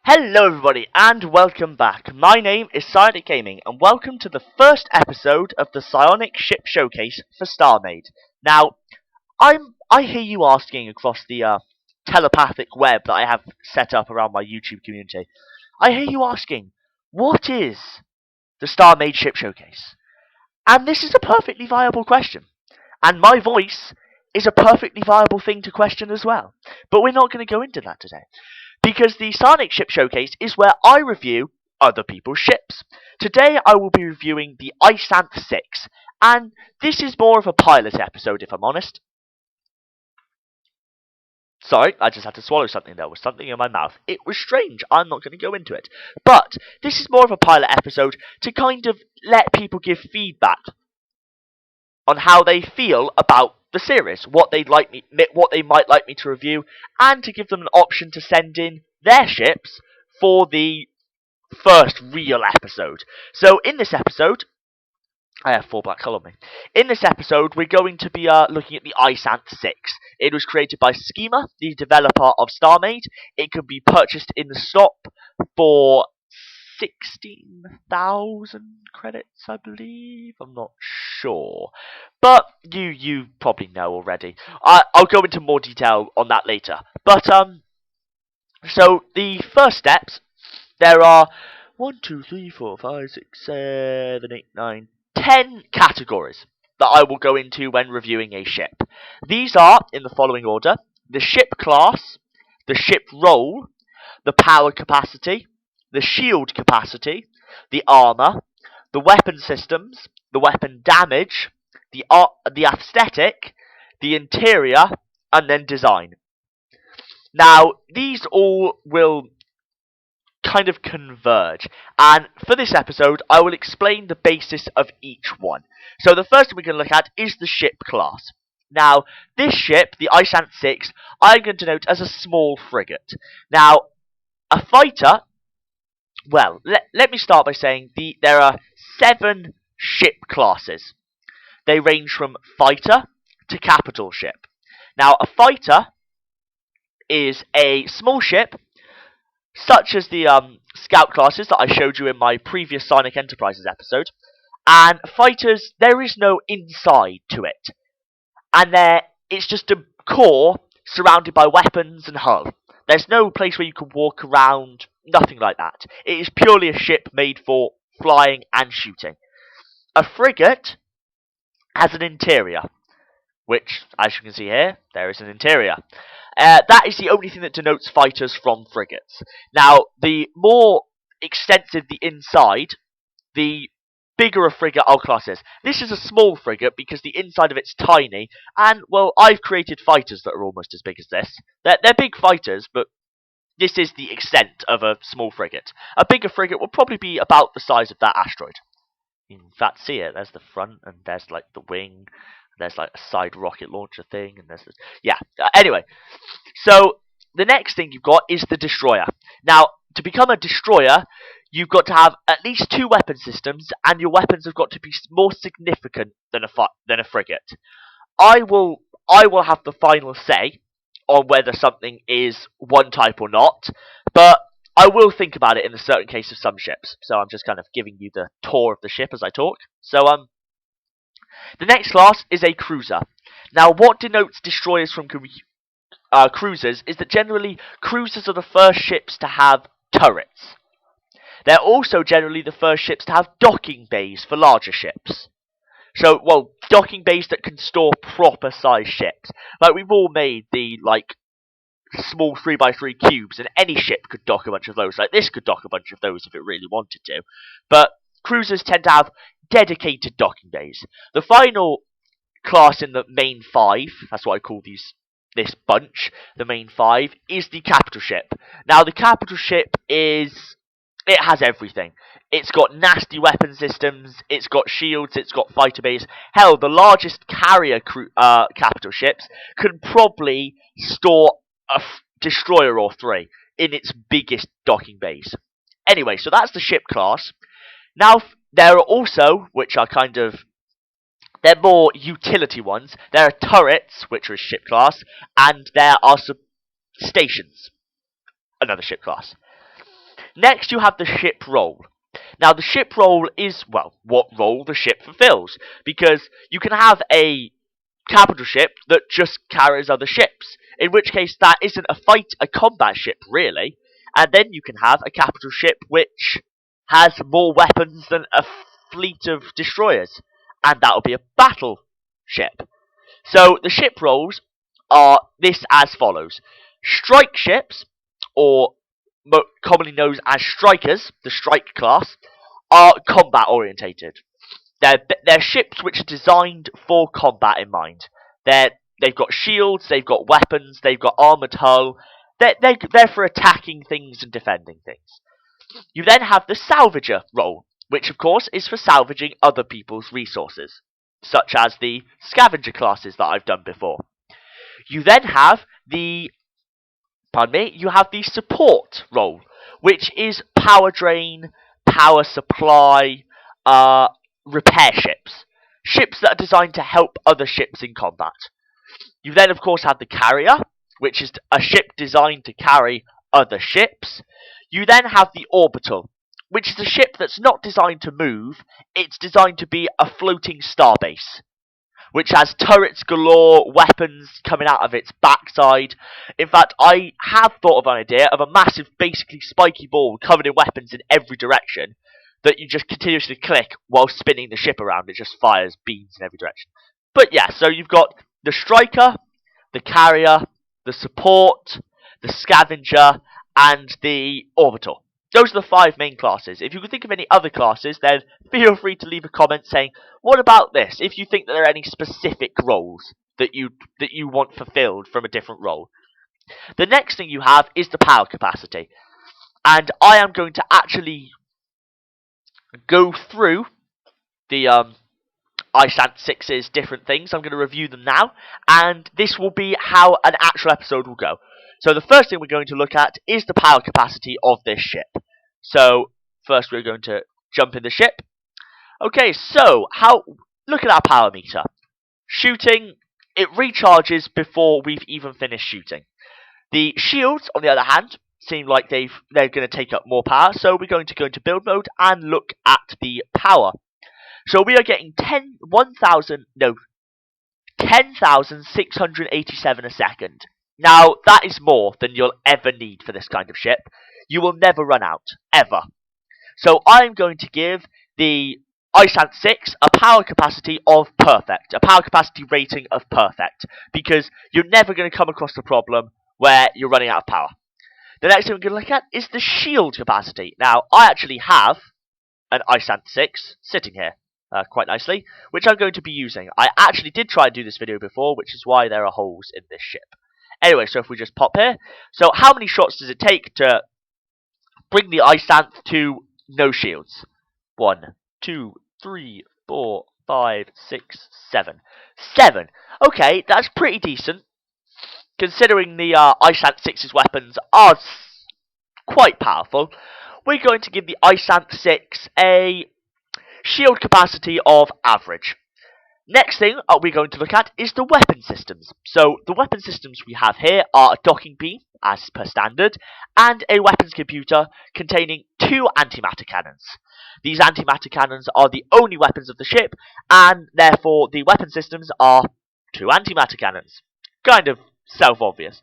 Hello everybody and welcome back. My name is PsyonicGaming and welcome to the first episode of the Psyonic ship showcase for Starmade. Now, I hear you asking across the telepathic web that I have set up around my YouTube community. I hear you asking, what is the Starmade ship showcase? And this is a perfectly viable question. And my voice is a perfectly viable thing to question as well. But we're not going to go into that today. Because the Psyonic Ship Showcase is where I review other people's ships. Today I will be reviewing the Isanth 6, and this is more of a pilot episode if I'm honest. Sorry, I just had to swallow something. There was something in my mouth. It was strange. I'm not going to go into it. But this is more of a pilot episode to kind of let people give feedback on how they feel about the series, what they might like me to review, and to give them an option to send in their ships for the first real episode. So in this episode, I have 4 black colour on me. In this episode, we're going to be looking at the Isanth 6. It was created by Schema, the developer of Starmade. It can be purchased in the shop for 16,000 credits, I believe. I'm not sure, but you probably know already. I'll go into more detail on that later. But so the first steps, there are 1, 2, 3, 4, 5, 6, 7, 8, 9, 10 categories that I will go into when reviewing a ship. These are, in the following order: the ship class, the ship role, the power capacity, the shield capacity, the armor, the weapon systems, the weapon damage, the aesthetic, the interior, and then design. Now, these all will kind of converge, and for this episode I will explain the basis of each one. So the first thing we're going to look at is the ship class. Now, this ship, the Isanth 6, I'm going to note as a small frigate. Now, a fighter, well, let me start by saying there are 7 ship classes. They range from fighter to capital ship. Now, a fighter is a small ship, such as the scout classes that I showed you in my previous Sonic Enterprises episode. And fighters, there is no inside to it. And it's just a core surrounded by weapons and hull. There's no place where you can walk around, nothing like that. It is purely a ship made for flying and shooting. A frigate has an interior, which, as you can see here, there is an interior. That is the only thing that denotes fighters from frigates. Now, the more extensive the inside, the bigger a frigate I'll class as. This is a small frigate because the inside of it's tiny, and, well, I've created fighters that are almost as big as this. They're big fighters, but this is the extent of a small frigate. A bigger frigate will probably be about the size of that asteroid. In fact, see it, there's the front, and there's, like, the wing. There's like a side rocket launcher thing, and there's this. Yeah. Anyway, so the next thing you've got is the destroyer. Now, to become a destroyer, you've got to have at least 2 weapon systems, and your weapons have got to be more significant than a frigate. I will have the final say on whether something is one type or not, but I will think about it in a certain case of some ships. So I'm just kind of giving you the tour of the ship as I talk. So the next class is a cruiser. Now, what denotes destroyers from cruisers is that generally cruisers are the first ships to have turrets. They're also generally the first ships to have docking bays for larger ships. So, well, docking bays that can store proper size ships. Like, we've all made the, like, small 3x3 cubes, and any ship could dock a bunch of those. Like, this could dock a bunch of those if it really wanted to. But cruisers tend to have dedicated docking bays. The final class in the main 5, that's what I call this bunch, the main 5, is the capital ship. Now, the capital ship it has everything. It's got nasty weapon systems, it's got shields, it's got fighter bays. Hell, the largest carrier capital ships can probably store a destroyer or 3 in its biggest docking bays. Anyway, so that's the ship class. Now, there are also, which are kind of, they're more utility ones. There are turrets, which are ship class, and there are stations, another ship class. Next, you have the ship role. Now, the ship role is, well, what role the ship fulfills, because you can have a capital ship that just carries other ships, in which case that isn't a combat ship, really. And then you can have a capital ship which has more weapons than a fleet of destroyers, and that'll be a battle ship. So the ship roles are this as follows. Strike ships, or commonly known as strikers, the strike class, are combat orientated. They're ships which are designed for combat in mind. They've got shields, they've got weapons, they've got armored hull. They're for attacking things and defending things. You then have the salvager role, which of course is for salvaging other people's resources, such as the scavenger classes that I've done before. You then have you have the support role, which is power drain, power supply, repair ships. Ships that are designed to help other ships in combat. You then, of course, have the carrier, which is a ship designed to carry other ships. You then have the orbital, which is a ship that's not designed to move, it's designed to be a floating starbase, which has turrets galore, weapons coming out of its backside. In fact, I have thought of an idea of a massive, basically spiky ball covered in weapons in every direction that you just continuously click while spinning the ship around. It just fires beams in every direction. But yeah, so you've got the striker, the carrier, the support, the scavenger, and the orbital. Those are the 5 main classes. If you can think of any other classes, then feel free to leave a comment saying, what about this? If you think that there are any specific roles that you want fulfilled from a different role. The next thing you have is the power capacity. And I am going to actually go through the Isanth 6's different things. I'm going to review them now, and this will be how an actual episode will go. So the first thing we're going to look at is the power capacity of this ship. So first we're going to jump in the ship. Okay, so look at our power meter. Shooting, it recharges before we've even finished shooting. The shields, on the other hand, seem like they're going to take up more power, so we're going to go into build mode and look at the power. So we are getting 10,687 a second. Now, that is more than you'll ever need for this kind of ship. You will never run out, ever. So I'm going to give the Isanth 6 a power capacity of perfect, a power capacity rating of perfect, because you're never going to come across the problem where you're running out of power. The next thing we're going to look at is the shield capacity. Now, I actually have an Isanth 6 sitting here. Quite nicely, which I'm going to be using. I actually did try and do this video before, which is why there are holes in this ship. Anyway, so if we just pop here. So how many shots does it take to bring the Isanth to no shields? 1, 2, 3, 4, 5, 6, 7. 7. Okay, that's pretty decent, considering the Isanth 6's weapons are quite powerful. We're going to give the Isanth 6 a shield capacity of average. Next thing we're going to look at is the weapon systems. So the weapon systems we have here are a docking beam, as per standard, and a weapons computer containing 2 antimatter cannons. These antimatter cannons are the only weapons of the ship, and therefore the weapon systems are 2 antimatter cannons. Kind of self-obvious.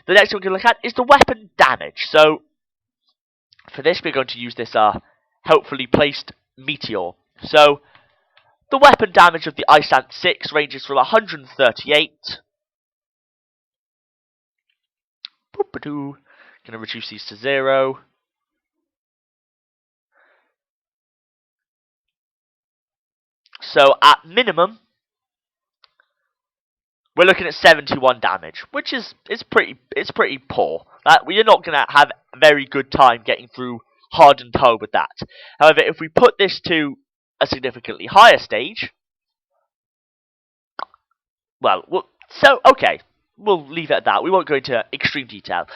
The next thing we're going to look at is the weapon damage. So for this we're going to use this helpfully placed meteor. So the weapon damage of the Isanth 6 ranges from 138. Going to reduce these to 0. So at minimum, we're looking at 71 damage, which is pretty poor. You're not going to have a very good time getting through hardened hull with that. However, if we put this to a significantly higher stage, okay, we'll leave it at that. We won't go into extreme detail.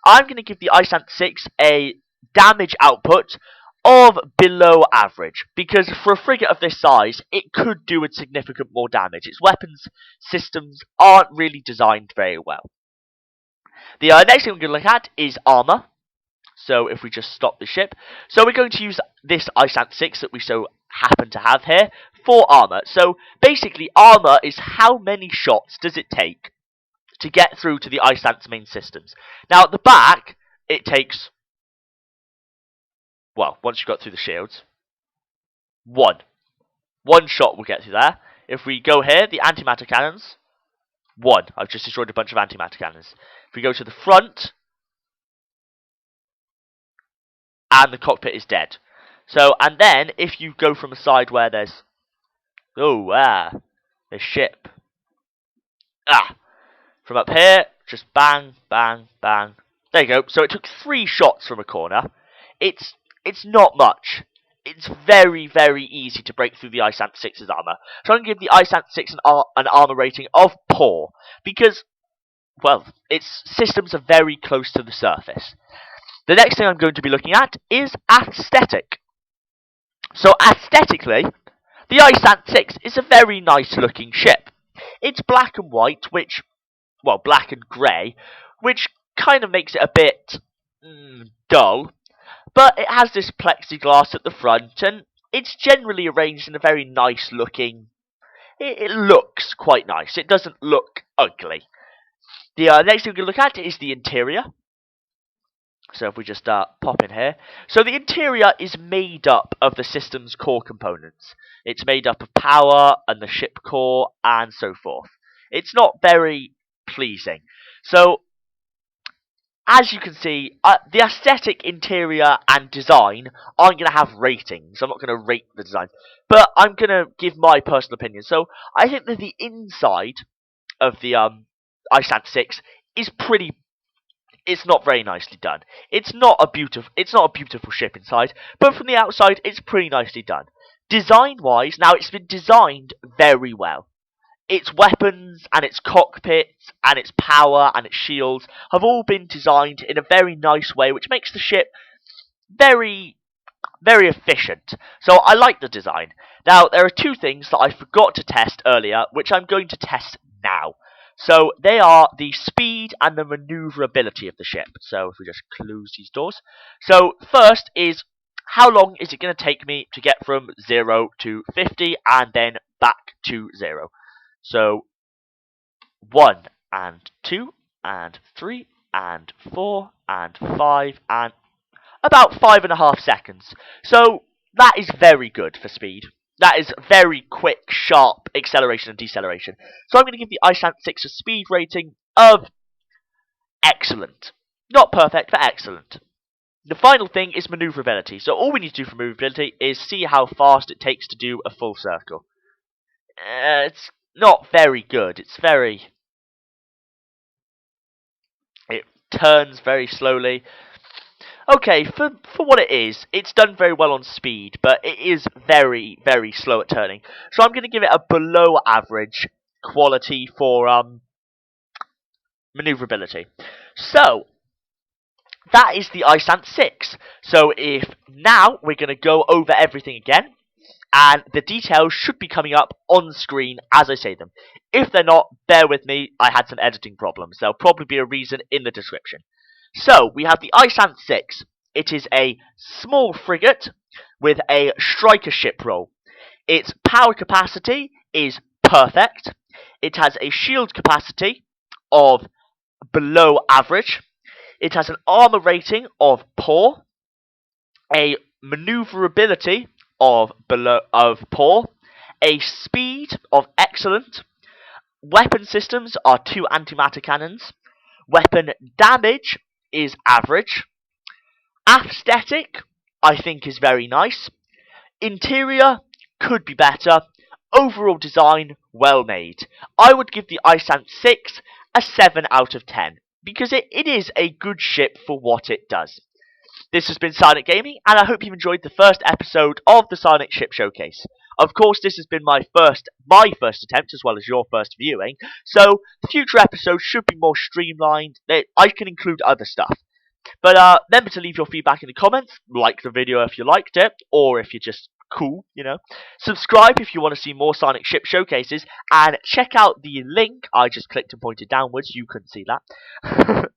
I'm going to give the Isanth 6 a damage output of below average, because for a frigate of this size, it could do with significant more damage. Its weapons systems aren't really designed very well. The next thing we're going to look at is armor. So if we just stop the ship. So we're going to use this Isanth 6 that we so happen to have here for armor. So basically armor is how many shots does it take to get through to the Isanth's main systems. Now at the back, it takes, well, once you've got through the shields, one shot will get through there. If we go here, the antimatter cannons, one. I've just destroyed a bunch of antimatter cannons. If we go to the front, and the cockpit is dead. So, and then if you go from a side where there's, the ship. From up here, just bang, bang, bang. There you go. So it took 3 shots from a corner. It's not much. It's very, very easy to break through the Isanth 6's armor. So I'm going to give the Isanth 6 an armor rating of poor. Because, well, its systems are very close to the surface. The next thing I'm going to be looking at is aesthetic. So aesthetically, the Isanth 6 is a very nice looking ship. It's black and white, which, well, black and grey, which kind of makes it a bit dull. But it has this plexiglass at the front, and it's generally arranged in a very nice looking. It looks quite nice. It doesn't look ugly. The next thing we're going to look at is the interior. So if we just pop in here. So the interior is made up of the system's core components. It's made up of power and the ship core and so forth. It's not very pleasing. So as you can see, the aesthetic, interior, and design aren't going to have ratings. I'm not going to rate the design. But I'm going to give my personal opinion. So I think that the inside of the Isanth 6 is pretty. It's not very nicely done. It's not a beautiful ship inside, but from the outside, it's pretty nicely done. Design-wise, now it's been designed very well. Its weapons and its cockpits and its power and its shields have all been designed in a very nice way, which makes the ship very, very efficient. So I like the design. Now, there are 2 things that I forgot to test earlier, which I'm going to test now. So they are the speed and the maneuverability of the ship. So if we just close these doors. So first is, how long is it going to take me to get from 0 to 50 and then back to 0? So 1 and 2 and 3 and 4 and 5 and about 5.5 seconds. So that is very good for speed. That is very quick, sharp acceleration and deceleration. So I'm going to give the Isanth 6 a speed rating of excellent. Not perfect, but excellent. The final thing is maneuverability. So all we need to do for maneuverability is see how fast it takes to do a full circle. It's not very good. It turns very slowly. Okay, for what it is, it's done very well on speed, but it is very, very slow at turning. So I'm going to give it a below average quality for maneuverability. So that is the Isanth 6. So if now we're going to go over everything again, and the details should be coming up on screen as I say them. If they're not, bear with me, I had some editing problems. There'll probably be a reason in the description. So, we have the Isanth 6. It is a small frigate with a striker ship role. Its power capacity is perfect. It has a shield capacity of below average. It has an armor rating of poor. A maneuverability of poor. A speed of excellent. Weapon systems are 2 antimatter cannons. Weapon damage is average. Aesthetic, I think, is very nice. Interior could be better. Overall design, well made. I would give the Isanth 6 a 7 out of 10, because it is a good ship for what it does. This has been PsyonicGaming, and I hope you've enjoyed the first episode of the Psyonic Ship Showcase. Of course, this has been my first attempt, as well as your first viewing, so the future episodes should be more streamlined. I can include other stuff. But remember to leave your feedback in the comments, like the video if you liked it, or if you're just cool, you know. Subscribe if you want to see more Psyonic Ship Showcases, and check out the link I just clicked and pointed downwards. You couldn't see that.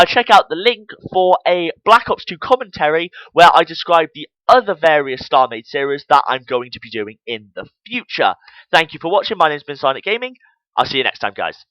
Check out the link for a Black Ops 2 commentary where I describe the other various Starmade series that I'm going to be doing in the future. Thank you for watching. My name's been PsyonicGaming. I'll see you next time, guys.